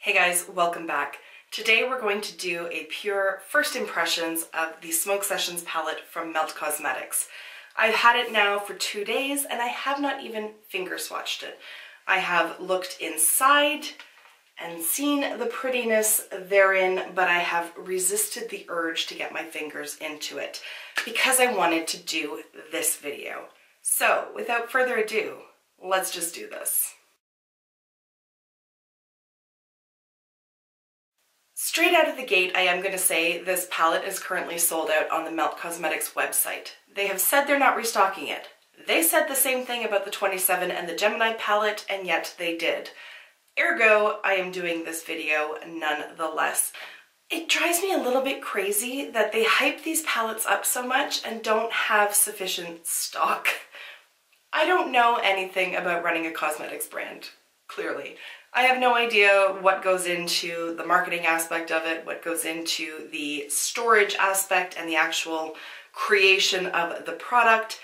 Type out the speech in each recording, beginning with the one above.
Hey guys, welcome back. Today we're going to do a pure first impressions of the Smoke Sessions palette from Melt Cosmetics. I've had it now for 2 days and I have not even finger swatched it. I have looked inside and seen the prettiness therein, but I have resisted the urge to get my fingers into it because I wanted to do this video. So without further ado, let's just do this. Straight out of the gate, I am going to say this palette is currently sold out on the Melt Cosmetics website. They have said they're not restocking it. They said the same thing about the 27 and the Gemini palette, and yet they did. Ergo, I am doing this video nonetheless. It drives me a little bit crazy that they hype these palettes up so much and don't have sufficient stock. I don't know anything about running a cosmetics brand, clearly. I have no idea what goes into the marketing aspect of it, what goes into the storage aspect and the actual creation of the product.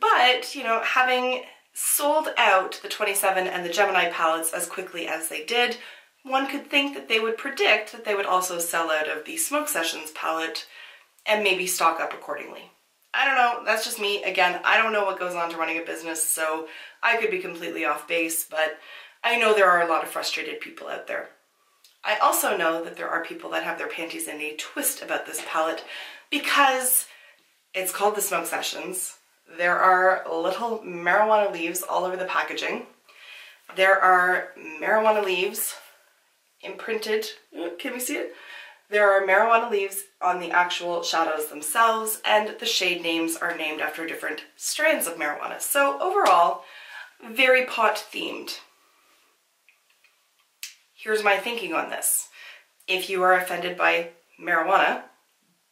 But, you know, having sold out the 27 and the Gemini palettes as quickly as they did, one could think that they would predict that they would also sell out of the Smoke Sessions palette and maybe stock up accordingly. I don't know, that's just me. Again, I don't know what goes on to running a business, so I could be completely off base, but I know there are a lot of frustrated people out there. I also know that there are people that have their panties in a twist about this palette because it's called the Smoke Sessions. There are little marijuana leaves all over the packaging. There are marijuana leaves imprinted, can we see it? There are marijuana leaves on the actual shadows themselves, and the shade names are named after different strands of marijuana. So overall, very pot themed. Here's my thinking on this. If you are offended by marijuana,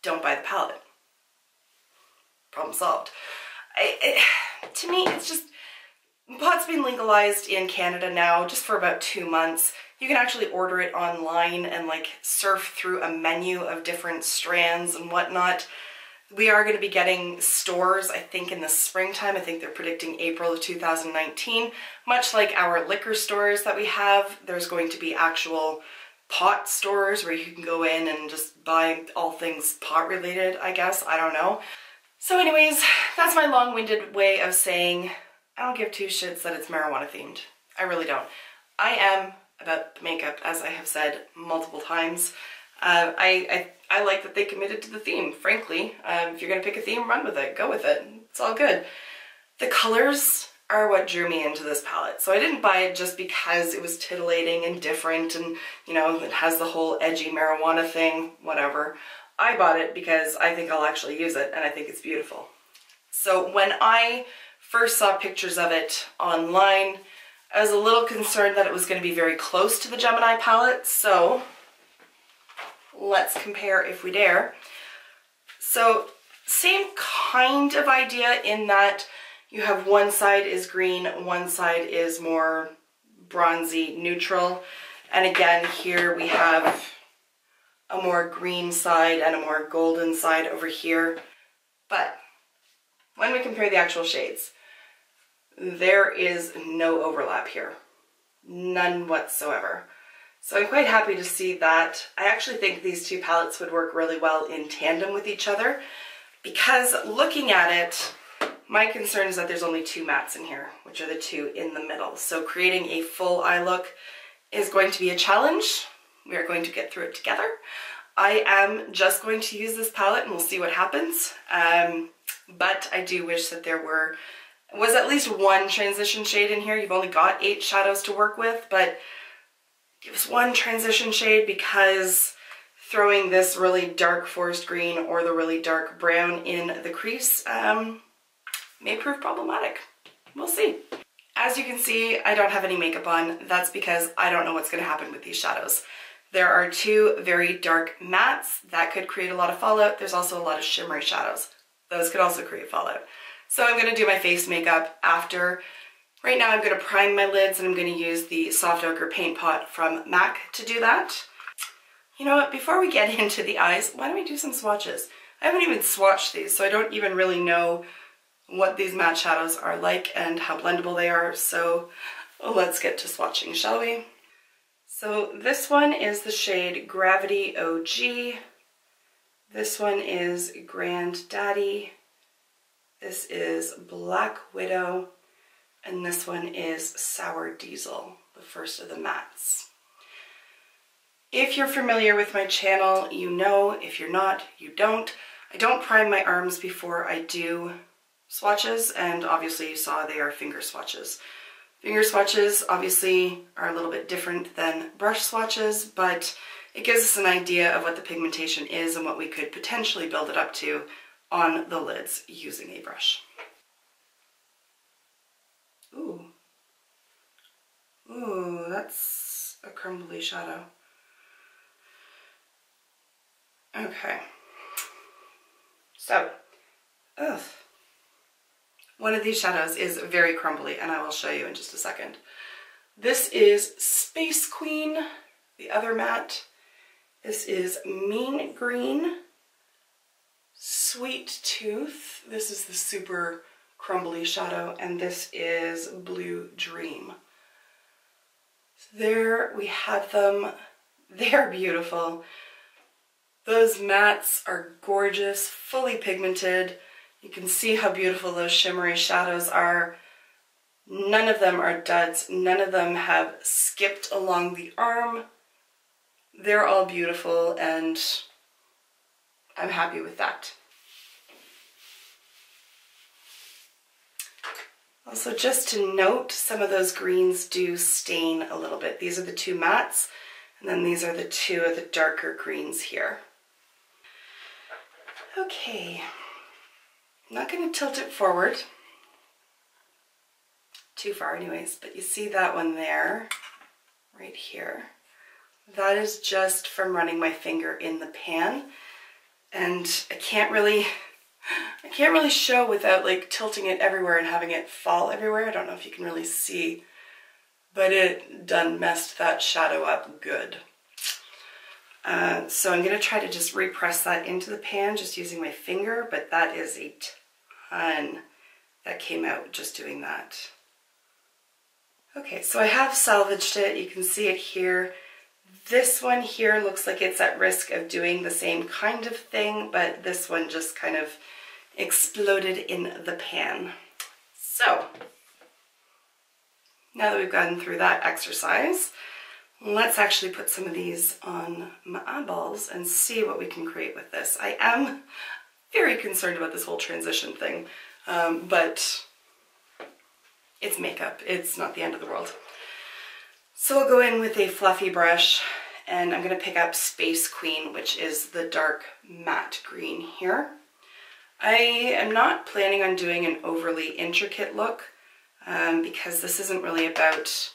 don't buy the palette. Problem solved. To me, it's just, pot's been legalized in Canada now just for about 2 months. You can actually order it online and like surf through a menu of different strands and whatnot. We are going to be getting stores, I think, in the springtime. I think they're predicting April of 2019. Much like our liquor stores that we have, there's going to be actual pot stores where you can go in and just buy all things pot related, I guess. I don't know. So anyways, that's my long-winded way of saying I don't give two shits that it's marijuana themed. I really don't. I am about the makeup, as I have said multiple times. I like that they committed to the theme, frankly. If you're going to pick a theme, run with it. Go with it. It's all good. The colors are what drew me into this palette. So I didn't buy it just because it was titillating and different and, you know, it has the whole edgy marijuana thing, whatever. I bought it because I think I'll actually use it and I think it's beautiful. So when I first saw pictures of it online, I was a little concerned that it was going to be very close to the Gemini palette, so let's compare if we dare. So same kind of idea in that you have one side is green, one side is more bronzy neutral, and again here we have a more green side and a more golden side over here. But when we compare the actual shades, there is no overlap here. None whatsoever. So I'm quite happy to see that. I actually think these two palettes would work really well in tandem with each other because looking at it, my concern is that there's only 2 mattes in here, which are the 2 in the middle. So creating a full eye look is going to be a challenge. We are going to get through it together. I am just going to use this palette and we'll see what happens. But I do wish that there was at least one transition shade in here. You've only got 8 shadows to work with, but give us one transition shade because throwing this really dark forest green or the really dark brown in the crease may prove problematic. We'll see. As you can see, I don't have any makeup on. That's because I don't know what's going to happen with these shadows. There are 2 very dark mattes that could create a lot of fallout. There's also a lot of shimmery shadows. Those could also create fallout. So I'm going to do my face makeup after. Right now I'm going to prime my lids and I'm going to use the Soft Ochre Paint Pot from MAC to do that. You know what, before we get into the eyes, why don't we do some swatches? I haven't even swatched these, so I don't even really know what these matte shadows are like and how blendable they are, so let's get to swatching, shall we? So this one is the shade Gravity OG. This one is Granddaddy. This is Black Widow. And this one is Sour Diesel, the first of the mattes. If you're familiar with my channel, you know. If you're not, you don't. I don't prime my arms before I do swatches, and obviously you saw they are finger swatches. Finger swatches obviously are a little bit different than brush swatches, but it gives us an idea of what the pigmentation is and what we could potentially build it up to on the lids using a brush. Ooh. Ooh, that's a crumbly shadow. Okay. So, ugh. One of these shadows is very crumbly, and I will show you in just a second. This is Space Queen, the other matte. This is Mean Green, Sweet Tooth. This is the super crumbly shadow, and this is Blue Dream. So there we have them. They're beautiful. Those mattes are gorgeous, fully pigmented. You can see how beautiful those shimmery shadows are. None of them are duds. None of them have skipped along the arm. They're all beautiful, and I'm happy with that. Also, just to note, some of those greens do stain a little bit. These are the two mattes, and then these are the two of the darker greens here. Okay. I'm not going to tilt it forward too far anyways, but you see that one there, right here. That is just from running my finger in the pan, and I can't really show without like tilting it everywhere and having it fall everywhere. I don't know if you can really see, but it done messed that shadow up good. So I'm going to try to just repress that into the pan just using my finger, but that is a ton that came out just doing that. Okay, so I have salvaged it. You can see it here. This one here looks like it's at risk of doing the same kind of thing, but this one just kind of exploded in the pan. So, now that we've gotten through that exercise, let's actually put some of these on my eyeballs and see what we can create with this. I am very concerned about this whole transition thing, but it's makeup. It's not the end of the world. So I'll go in with a fluffy brush, and I'm going to pick up Space Queen, which is the dark matte green here. I am not planning on doing an overly intricate look because this isn't really about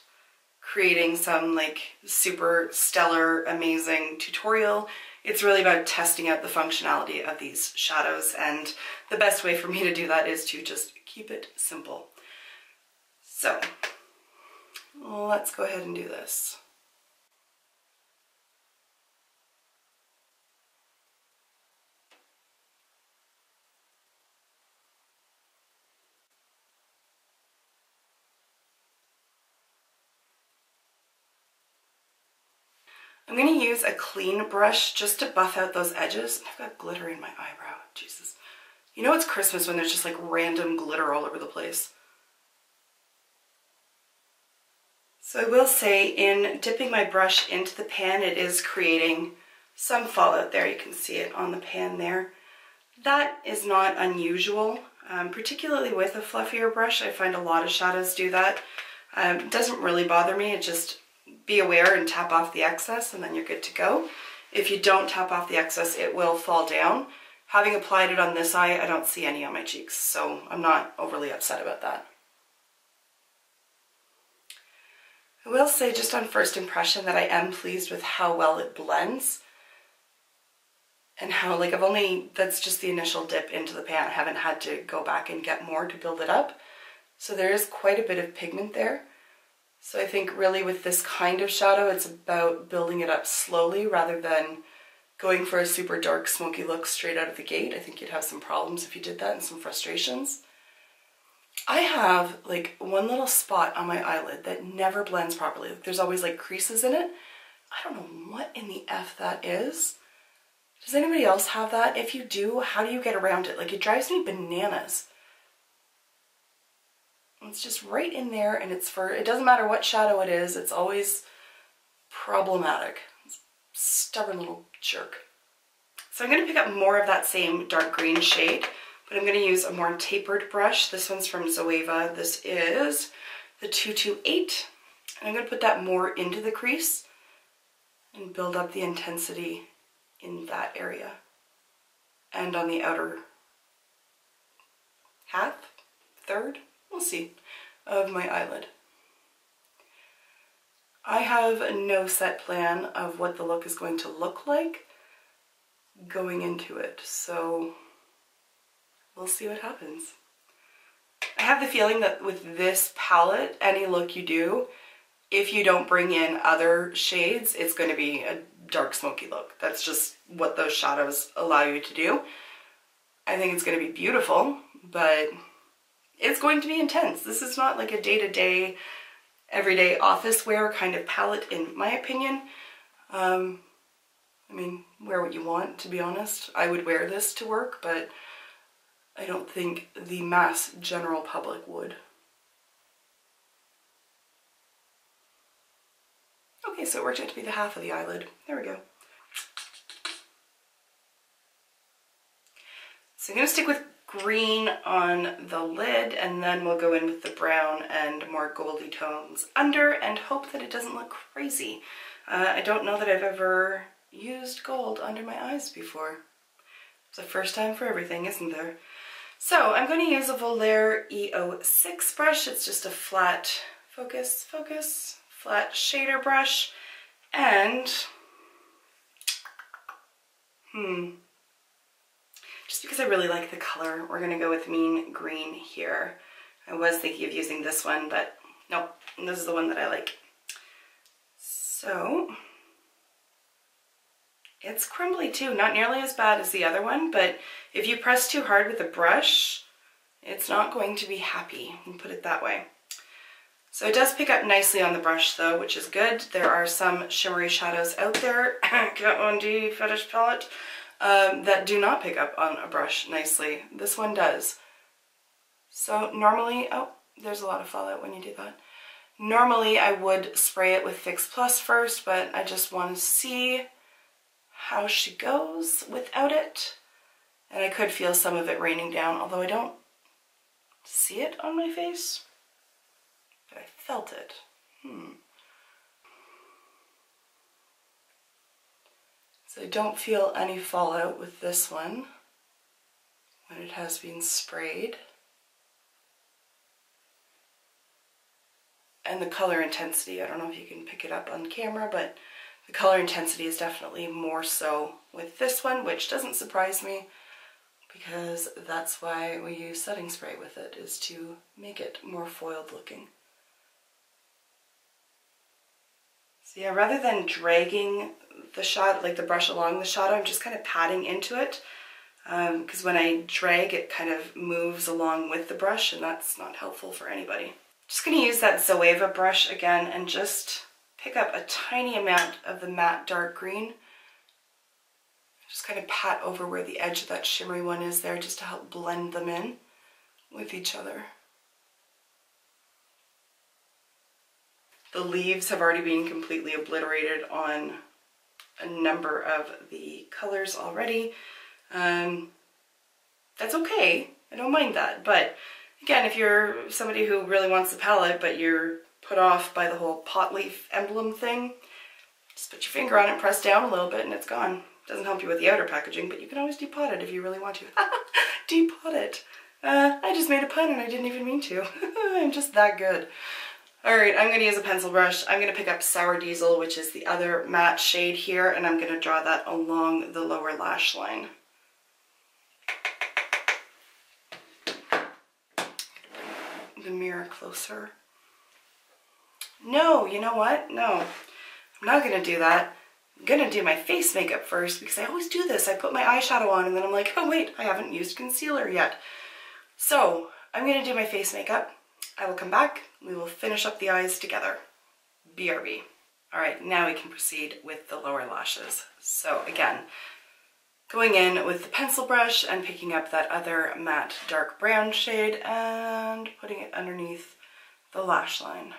creating some like super stellar, amazing tutorial. It's really about testing out the functionality of these shadows, and the best way for me to do that is to just keep it simple. So let's go ahead and do this. I'm going to use a clean brush just to buff out those edges. I've got glitter in my eyebrow. Jesus. You know it's Christmas when there's just like random glitter all over the place. So I will say, in dipping my brush into the pan, it is creating some fallout there. You can see it on the pan there. That is not unusual, particularly with a fluffier brush. I find a lot of shadows do that. It doesn't really bother me. It just be aware and tap off the excess, and then you're good to go. If you don't tap off the excess, it will fall down. Having applied it on this eye, I don't see any on my cheeks, so I'm not overly upset about that. I will say just on first impression that I am pleased with how well it blends, and how like that's just the initial dip into the pan. I haven't had to go back and get more to build it up. So there is quite a bit of pigment there. So I think really with this kind of shadow, it's about building it up slowly rather than going for a super dark smoky look straight out of the gate. I think you'd have some problems if you did that and some frustrations. I have like one little spot on my eyelid that never blends properly. There's always like creases in it. I don't know what in the F that is. Does anybody else have that? If you do, how do you get around it? Like, it drives me bananas. It's just right in there, and it doesn't matter what shadow it is, it's always problematic. Stubborn little jerk. So I'm going to pick up more of that same dark green shade, but I'm going to use a more tapered brush. This one's from Zoeva. This is the 228. And I'm going to put that more into the crease and build up the intensity in that area and on the outer half, third, we'll see, of my eyelid. I have no set plan of what the look is going to look like going into it, so we'll see what happens. I have the feeling that with this palette, any look you do, if you don't bring in other shades, it's going to be a dark smoky look. That's just what those shadows allow you to do. I think it's going to be beautiful, but it's going to be intense. This is not like a day-to-day, everyday office wear kind of palette, in my opinion. I mean, wear what you want, to be honest. I would wear this to work, but I don't think the mass general public would. Okay, so it worked out to be the half of the eyelid. There we go. So I'm going to stick with green on the lid, and then we'll go in with the brown and more goldy tones under and hope that it doesn't look crazy. I don't know that I've ever used gold under my eyes before. It's the first time for everything, isn't there? So I'm going to use a Volair E06 brush. It's just a flat, flat shader brush, and just because I really like the color, we're going to go with Mean Green here. I was thinking of using this one, but nope, this is the one that I like. So it's crumbly too, not nearly as bad as the other one, but if you press too hard with the brush, it's not going to be happy, and put it that way. So it does pick up nicely on the brush though, which is good. There are some shimmery shadows out there, Kat Von D Fetish palette, that do not pick up on a brush nicely. This one does. So normally, oh, there's a lot of fallout when you do that. Normally I would spray it with Fix Plus first, but I just want to see how she goes without it. And I could feel some of it raining down, although I don't see it on my face. But I felt it. So I don't feel any fallout with this one when it has been sprayed. And the color intensity, I don't know if you can pick it up on camera, but the color intensity is definitely more so with this one, which doesn't surprise me because that's why we use setting spray with it, is to make it more foiled looking. So yeah, rather than dragging the shadow, like the brush along the shadow, I'm just kind of patting into it, because when I drag, it kind of moves along with the brush, and that's not helpful for anybody. Just going to use that Zoeva brush again and just pick up a tiny amount of the matte dark green. Just kind of pat over where the edge of that shimmery one is there, just to help blend them in with each other. The leaves have already been completely obliterated on a number of the colors already. That's okay, I don't mind that, but again, if you're somebody who really wants the palette but you're put off by the whole pot leaf emblem thing, just put your finger on it, press down a little bit, and it's gone. Doesn't help you with the outer packaging, but you can always depot it if you really want to. Depot it. I just made a pun and I didn't even mean to. I'm just that good. Alright, I'm going to use a pencil brush. I'm going to pick up Sour Diesel, which is the other matte shade here, and I'm going to draw that along the lower lash line. Bring the mirror closer. No, you know what? No, I'm not going to do that. I'm going to do my face makeup first, because I always do this. I put my eyeshadow on and then I'm like, oh wait, I haven't used concealer yet. So I'm gonna do my face makeup. I will come back, we will finish up the eyes together. BRB. All right, now we can proceed with the lower lashes. So again, going in with the pencil brush and picking up that other matte dark brown shade and putting it underneath the lash line.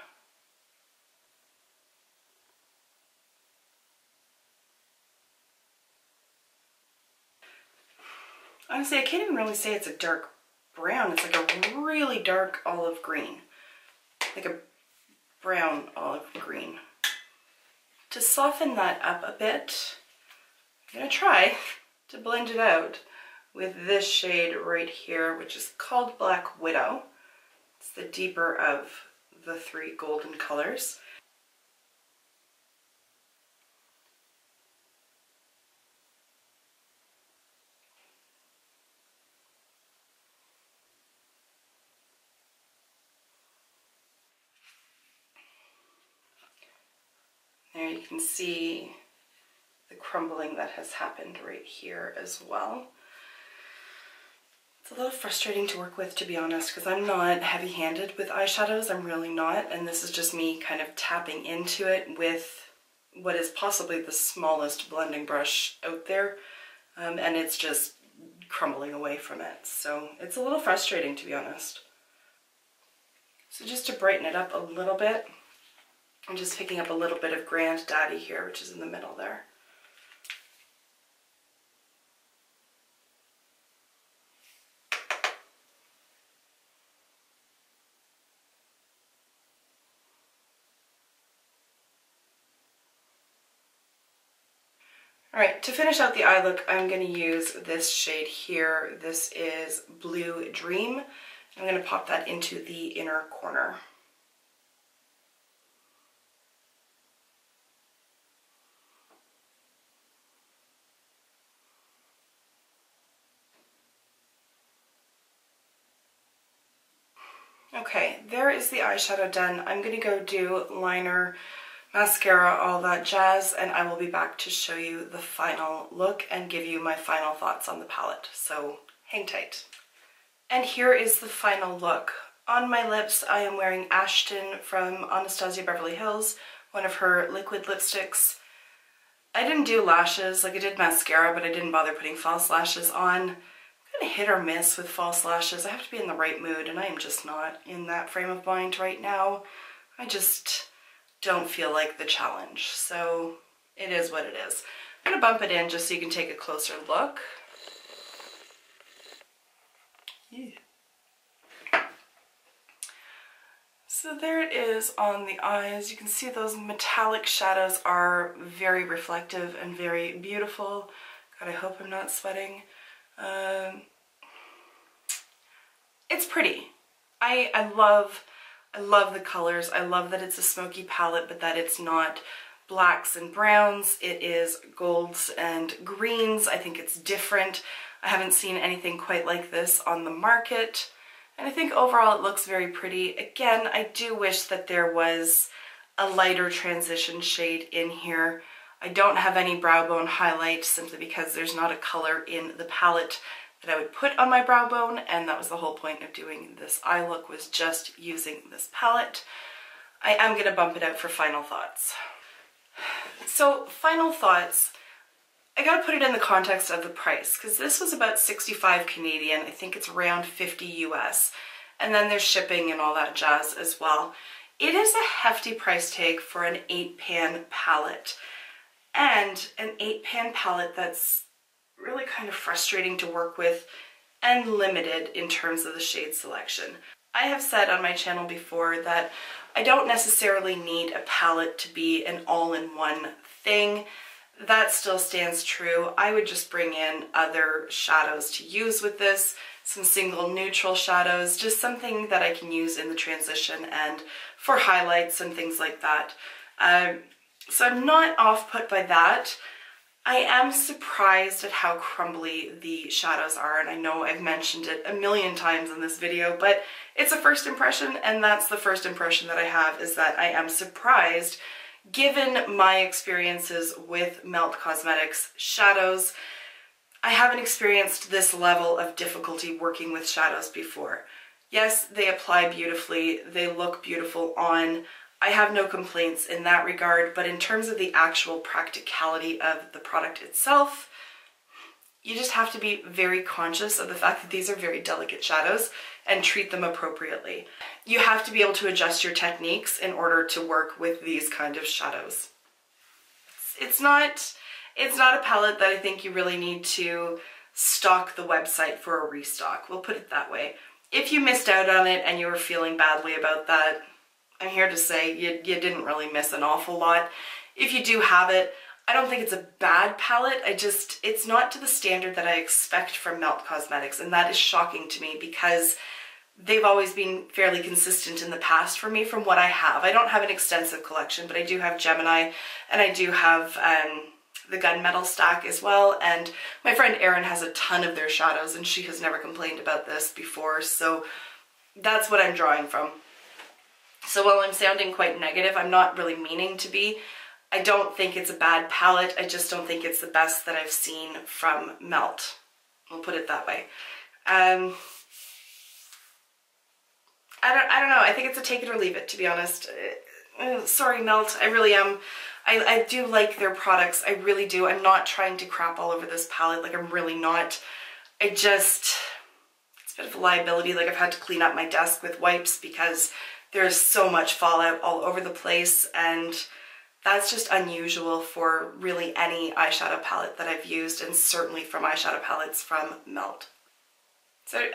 Honestly, I can't even really say it's a dark brown. It's like a really dark olive green. Like a brown olive green. To soften that up a bit, I'm gonna try to blend it out with this shade right here, which is called Black Widow. It's the deeper of the three golden colors. There you can see the crumbling that has happened right here as well. It's a little frustrating to work with, to be honest, because I'm not heavy-handed with eyeshadows. I'm really not, and this is just me kind of tapping into it with what is possibly the smallest blending brush out there, and it's just crumbling away from it. So it's a little frustrating, to be honest. So just to brighten it up a little bit, I'm just picking up a little bit of Granddaddy here, which is in the middle there. Alright, to finish out the eye look, I'm going to use this shade here. This is Blue Dream. I'm going to pop that into the inner corner. Okay, there is the eyeshadow done. I'm going to go do liner, mascara, all that jazz, and I will be back to show you the final look and give you my final thoughts on the palette. So hang tight. And here is the final look. On my lips, I am wearing Ashton from Anastasia Beverly Hills, one of her liquid lipsticks. I didn't do lashes, like I did mascara, but I didn't bother putting false lashes on. I'm kind of hit or miss with false lashes. I have to be in the right mood, and I am just not in that frame of mind right now. I just don't feel like the challenge, so it is what it is. I'm going to bump it in just so you can take a closer look. Yeah. So there it is on the eyes. You can see those metallic shadows are very reflective and very beautiful. God, I hope I'm not sweating. It's pretty. I love the colors. I love that it's a smoky palette, but that it's not blacks and browns. It is golds and greens. I think it's different. I haven't seen anything quite like this on the market. And I think overall it looks very pretty. Again, I do wish that there was a lighter transition shade in here. I don't have any brow bone highlight simply because there's not a color in the palette that I would put on my brow bone, and that was the whole point of doing this eye look, was just using this palette. I am going to bump it out for final thoughts. So final thoughts, I gotta put it in the context of the price, because this was about 65 Canadian, I think it's around 50 US, and then there's shipping and all that jazz as well. It is a hefty price tag for an 8-pan palette, and an 8-pan palette that's really kind of frustrating to work with and limited in terms of the shade selection. I have said on my channel before that I don't necessarily need a palette to be an all-in-one thing. That still stands true. I would just bring in other shadows to use with this, some single neutral shadows, just something that I can use in the transition and for highlights and things like that. So I'm not off-put by that. I am surprised at how crumbly the shadows are, and I know I've mentioned it a million times in this video, but it's a first impression, and that's the first impression that I have, is that I am surprised given my experiences with Melt Cosmetics shadows. I haven't experienced this level of difficulty working with shadows before. Yes, they apply beautifully. They look beautiful on. I have no complaints in that regard, but in terms of the actual practicality of the product itself, you just have to be very conscious of the fact that these are very delicate shadows and treat them appropriately. You have to be able to adjust your techniques in order to work with these kind of shadows. It's not a palette that I think you really need to stock the website for a restock. We'll put it that way. If you missed out on it and you were feeling badly about that, I'm here to say you didn't really miss an awful lot. If you do have it, I don't think it's a bad palette. It's not to the standard that I expect from Melt Cosmetics, and that is shocking to me because they've always been fairly consistent in the past for me from what I have. I don't have an extensive collection, but I do have Gemini, and I do have the Gunmetal stack as well, and my friend Erin has a ton of their shadows, and she has never complained about this before, so that's what I'm drawing from. So while I'm sounding quite negative, I'm not really meaning to be. I don't think it's a bad palette, I just don't think it's the best that I've seen from Melt. We'll put it that way. I don't know, I think it's a take it or leave it, to be honest. Sorry, Melt, I really am. I do like their products, I really do. I'm not trying to crap all over this palette, like I'm really not. It's a bit of a liability, like I've had to clean up my desk with wipes because there's so much fallout all over the place, and that's just unusual for really any eyeshadow palette that I've used, and certainly from eyeshadow palettes from Melt. So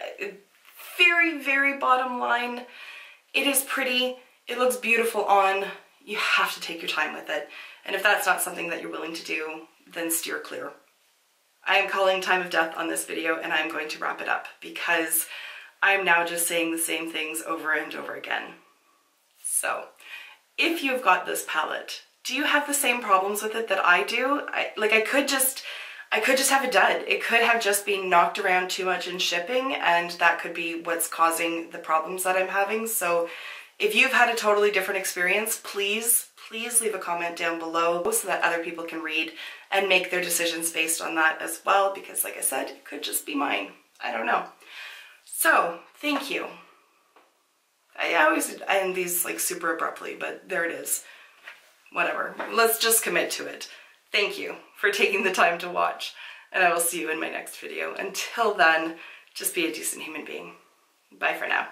very, very bottom line, it is pretty, it looks beautiful on, you have to take your time with it. And if that's not something that you're willing to do, then steer clear. I am calling time of death on this video, and I'm going to wrap it up because I'm now just saying the same things over and over again. So, if you've got this palette, do you have the same problems with it that I do? I could just have a dud. It could have just been knocked around too much in shipping, and that could be what's causing the problems that I'm having. So if you've had a totally different experience, please leave a comment down below so that other people can read and make their decisions based on that as well, because like I said, it could just be mine. I don't know. So, thank you. I always end these like super abruptly, but there it is. Whatever. Let's just commit to it. Thank you for taking the time to watch, and I will see you in my next video. Until then, just be a decent human being. Bye for now.